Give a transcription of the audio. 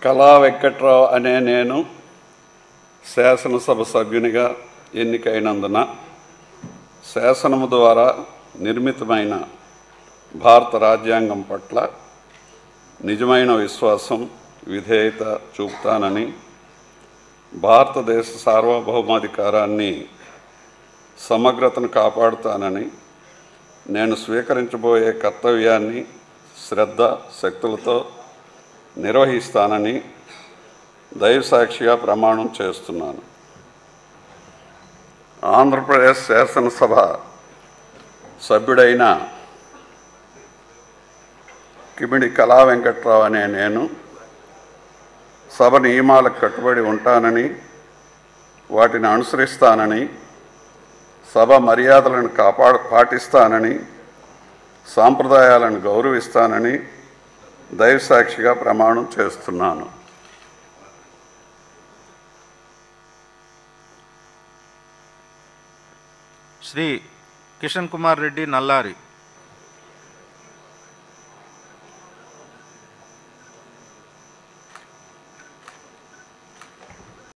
కళా వెంకట్రావు అనే నేను శాసనసభ సభ్యునిగా ఎన్నికైనందున శాసనము ద్వారా నిర్మితమైన భారత రాజ్యాంగం పట్ల నిజమైన విశ్వాసం, విధేయత చూపుతానని, భారతదేశ సార్వభౌమాధికారాన్ని, సమగ్రతను కాపాడుతానని, నేను స్వీకరించబోయే కర్తవ్యాన్ని శ్రద్ధ శక్తులతో నిర్వహిస్తానని దైవసాక్షిగా ప్రమాణం చేస్తున్నాను. ఆంధ్రప్రదేశ్ శాసనసభ సభ్యుడైన కిమిడి కళా వెంకట్రావు అనే నేను సభ నియమాలకు కట్టుబడి ఉంటానని, వాటిని అనుసరిస్తానని, సభ మర్యాదలను పాటిస్తానని, సాంప్రదాయాలను గౌరవిస్తానని దైవసాక్షిగా ప్రమాణం చేస్తున్నాను. శ్రీ కిషన్ కుమార్ రెడ్డి నల్లారి.